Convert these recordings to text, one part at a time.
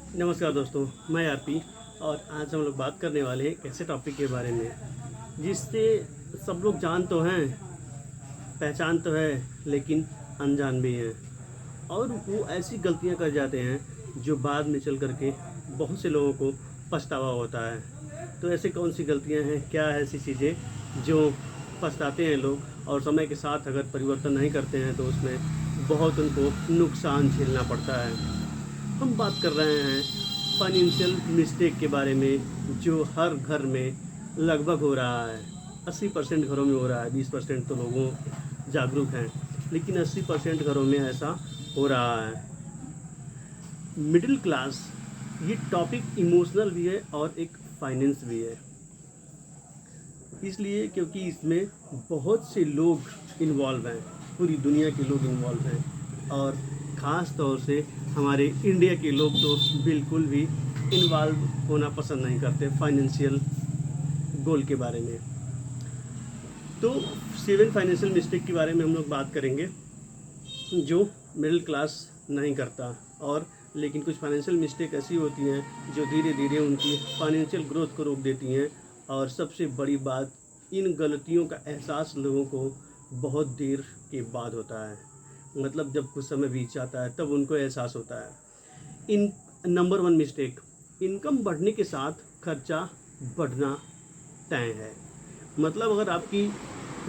नमस्कार दोस्तों, मैं आरपी और आज हम लोग बात करने वाले हैं एक ऐसे टॉपिक के बारे में जिससे सब लोग जान तो हैं, पहचान तो है, लेकिन अनजान भी हैं। और वो ऐसी गलतियां कर जाते हैं जो बाद में चल कर के बहुत से लोगों को पछतावा होता है। तो ऐसे कौन सी गलतियां हैं, क्या है ऐसी चीज़ें जो पछताते हैं लोग, और समय के साथ अगर परिवर्तन नहीं करते हैं तो उसमें बहुत उनको नुकसान झेलना पड़ता है। हम बात कर रहे हैं फाइनेंशियल मिस्टेक के बारे में जो हर घर में लगभग हो रहा है। 80% घरों में हो रहा है, 20% तो लोगों जागरूक हैं, लेकिन 80% घरों में ऐसा हो रहा है। मिडिल क्लास, ये टॉपिक इमोशनल भी है और एक फाइनेंस भी है, इसलिए क्योंकि इसमें बहुत से लोग इन्वॉल्व हैं, पूरी दुनिया के लोग इन्वॉल्व हैं। और ख़ास तौर से हमारे इंडिया के लोग तो बिल्कुल भी इन्वॉल्व होना पसंद नहीं करते फाइनेंशियल गोल के बारे में। तो 7 फाइनेंशियल मिस्टेक के बारे में हम लोग बात करेंगे जो मिडिल क्लास नहीं करता। और लेकिन कुछ फाइनेंशियल मिस्टेक ऐसी होती हैं जो धीरे धीरे उनकी फाइनेंशियल ग्रोथ को रोक देती हैं। और सबसे बड़ी बात, इन गलतियों का एहसास लोगों को बहुत देर के बाद होता है, मतलब जब कुछ समय बीत जाता है तब उनको एहसास होता है। इन नंबर 1 मिस्टेक, इनकम बढ़ने के साथ खर्चा बढ़ना तय है। मतलब अगर आपकी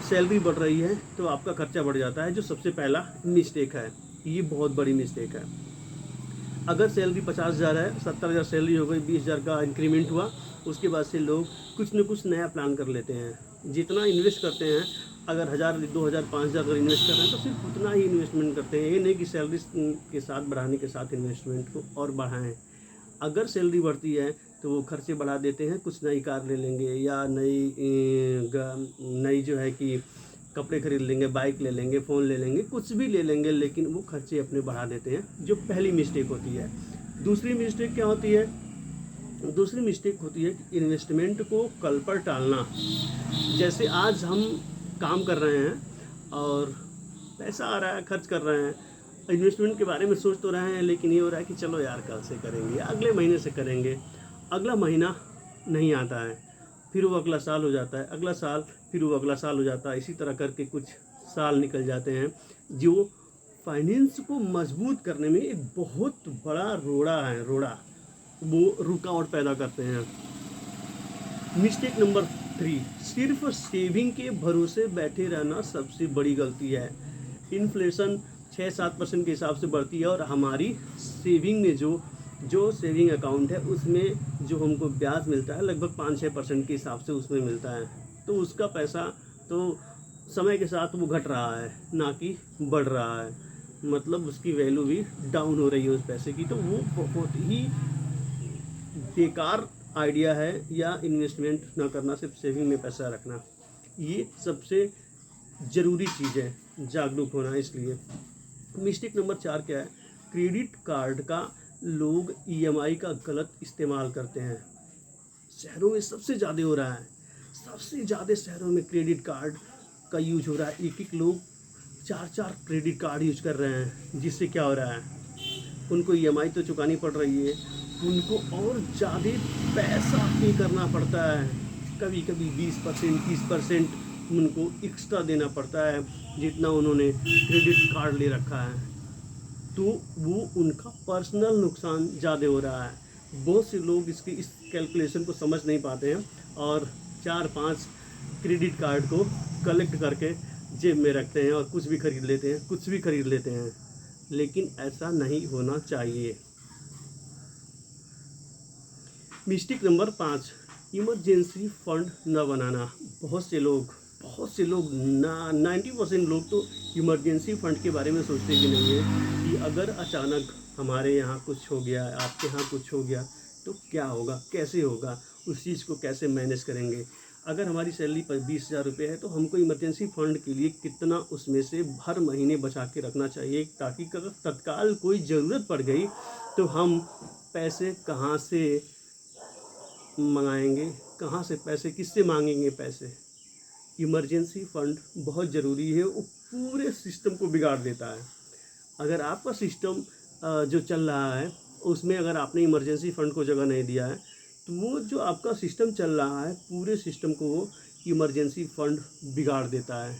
सैलरी बढ़ रही है तो आपका खर्चा बढ़ जाता है, जो सबसे पहला मिस्टेक है। ये बहुत बड़ी मिस्टेक है। अगर सैलरी 50,000 है, 70,000 सैलरी हो गई, 20,000 का इंक्रीमेंट हुआ, उसके बाद से लोग कुछ न कुछ नया प्लान कर लेते हैं। जितना इन्वेस्ट करते हैं, अगर 1,000, 2,000, 5,000 अगर इन्वेस्ट कर रहे हैं तो सिर्फ उतना ही इन्वेस्टमेंट करते हैं। ये नहीं कि सैलरी के साथ बढ़ाने के साथ इन्वेस्टमेंट को और बढ़ाएं। अगर सैलरी बढ़ती है तो वो खर्चे बढ़ा देते हैं, कुछ नई कार ले लेंगे या नई जो है कि कपड़े खरीद लेंगे, बाइक ले लेंगे, फ़ोन ले लेंगे, कुछ भी ले लेंगे, लेकिन वो खर्चे अपने बढ़ा देते हैं, जो पहली मिस्टेक होती है। दूसरी मिस्टेक क्या होती है? दूसरी मिस्टेक होती है कि इन्वेस्टमेंट को कल पर टालना। जैसे आज हम काम कर रहे हैं और पैसा आ रहा है, खर्च कर रहे हैं, इन्वेस्टमेंट के बारे में सोच तो रहे हैं, लेकिन ये हो रहा है कि चलो यार कल से करेंगे या अगले महीने से करेंगे। अगला महीना नहीं आता है, फिर वो अगला साल हो जाता है, अगला साल, फिर वो अगला साल हो जाता है। इसी तरह करके कुछ साल निकल जाते हैं, जो फाइनेंस को मजबूत करने में एक बहुत बड़ा रोड़ा वो रुकावट पैदा करते हैं। मिस्टेक नंबर 3, सिर्फ सेविंग के भरोसे बैठे रहना सबसे बड़ी गलती है। इन्फ्लेशन 6-7% के हिसाब से बढ़ती है और हमारी सेविंग में जो सेविंग अकाउंट है उसमें जो हमको ब्याज मिलता है लगभग 5-6% के हिसाब से उसमें मिलता है। तो उसका पैसा तो समय के साथ वो घट रहा है, ना कि बढ़ रहा है। मतलब उसकी वैल्यू भी डाउन हो रही है उस पैसे की। तो वो बहुत ही बेकार आइडिया है, या इन्वेस्टमेंट ना करना, सिर्फ सेविंग में पैसा रखना। ये सबसे ज़रूरी चीज़ है, जागरूक होना। इसलिए मिस्टेक नंबर 4 क्या है? क्रेडिट कार्ड का लोग ईएमआई का गलत इस्तेमाल करते हैं। शहरों में सबसे ज़्यादा हो रहा है, सबसे ज़्यादा शहरों में क्रेडिट कार्ड का यूज हो रहा है। एक एक लोग 4-4 क्रेडिट कार्ड यूज कर रहे हैं, जिससे क्या हो रहा है, उनको ईएमआई तो चुकानी पड़ रही है, उनको और ज़्यादा पैसा पे करना पड़ता है। कभी कभी 20%, 30% उनको एक्स्ट्रा देना पड़ता है, जितना उन्होंने क्रेडिट कार्ड ले रखा है। तो वो उनका पर्सनल नुकसान ज़्यादा हो रहा है। बहुत से लोग इस कैलकुलेशन को समझ नहीं पाते हैं और 4-5 क्रेडिट कार्ड को कलेक्ट करके जेब में रखते हैं और कुछ भी खरीद लेते हैं, लेकिन ऐसा नहीं होना चाहिए। मिस्टेक नंबर 5, इमरजेंसी फंड न बनाना। बहुत से लोग 90% लोग तो इमरजेंसी फंड के बारे में सोचते भी नहीं है कि अगर अचानक हमारे यहाँ कुछ हो गया, आपके यहाँ कुछ हो गया, तो क्या होगा, कैसे होगा, उस चीज़ को कैसे मैनेज करेंगे। अगर हमारी सैलरी पर 20,000 रुपये है तो हमको इमरजेंसी फ़ंड के लिए कितना उसमें से हर महीने बचा के रखना चाहिए, ताकि अगर तत्काल कोई ज़रूरत पड़ गई तो हम पैसे कहाँ से मंगाएंगे, कहाँ से पैसे, किससे मांगेंगे पैसे। इमरजेंसी फ़ंड बहुत ज़रूरी है, वो पूरे सिस्टम को बिगाड़ देता है। अगर आपका सिस्टम जो चल रहा है उसमें अगर आपने इमरजेंसी फ़ंड को जगह नहीं दिया है तो वो जो आपका सिस्टम चल रहा है पूरे सिस्टम को वो इमरजेंसी फ़ंड बिगाड़ देता है।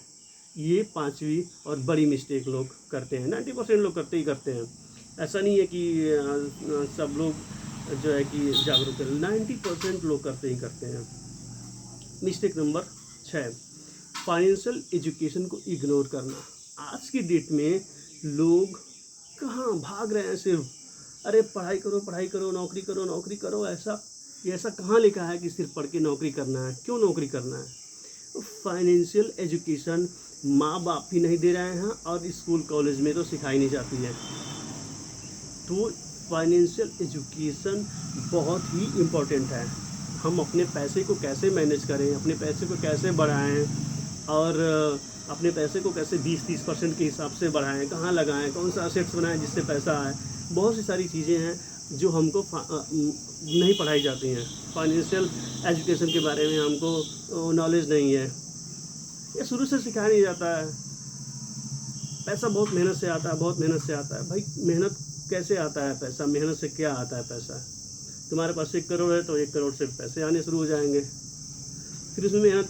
ये पांचवी और बड़ी मिस्टेक लोग करते हैं, 90% लोग करते ही करते हैं। ऐसा नहीं है कि सब लोग जो है कि जागरूक है, 90% लोग करते ही करते हैं। मिस्टेक नंबर 6, फाइनेंशियल एजुकेशन को इग्नोर करना। आज की डेट में लोग कहाँ भाग रहे हैं सिर्फ, अरे पढ़ाई करो नौकरी करो, ऐसा कहाँ लिखा है कि सिर्फ पढ़ के नौकरी करना है? क्यों नौकरी करना है? फाइनेंशियल एजुकेशन माँ बाप भी नहीं दे रहे हैं और स्कूल कॉलेज में तो सिखाई नहीं जाती है। तो फाइनेंशियल एजुकेशन बहुत ही इम्पोर्टेंट है। हम अपने पैसे को कैसे मैनेज करें, अपने पैसे को कैसे बढ़ाएं और अपने पैसे को कैसे 20-30% के हिसाब से बढ़ाएं, कहाँ लगाएं, कौन सा असेट्स बनाएं जिससे पैसा आए। बहुत सी सारी चीज़ें हैं जो हमको नहीं पढ़ाई जाती हैं। फाइनेंशियल एजुकेशन के बारे में हमको नॉलेज नहीं है, ये शुरू से सिखाया नहीं जाता है। पैसा बहुत मेहनत से आता है। भाई मेहनत कैसे आता है पैसा? मेहनत से क्या आता है पैसा? तुम्हारे पास 1 करोड़ है तो 1 करोड़ से पैसे आने शुरू हो जाएंगे, फिर उसमें मेहनत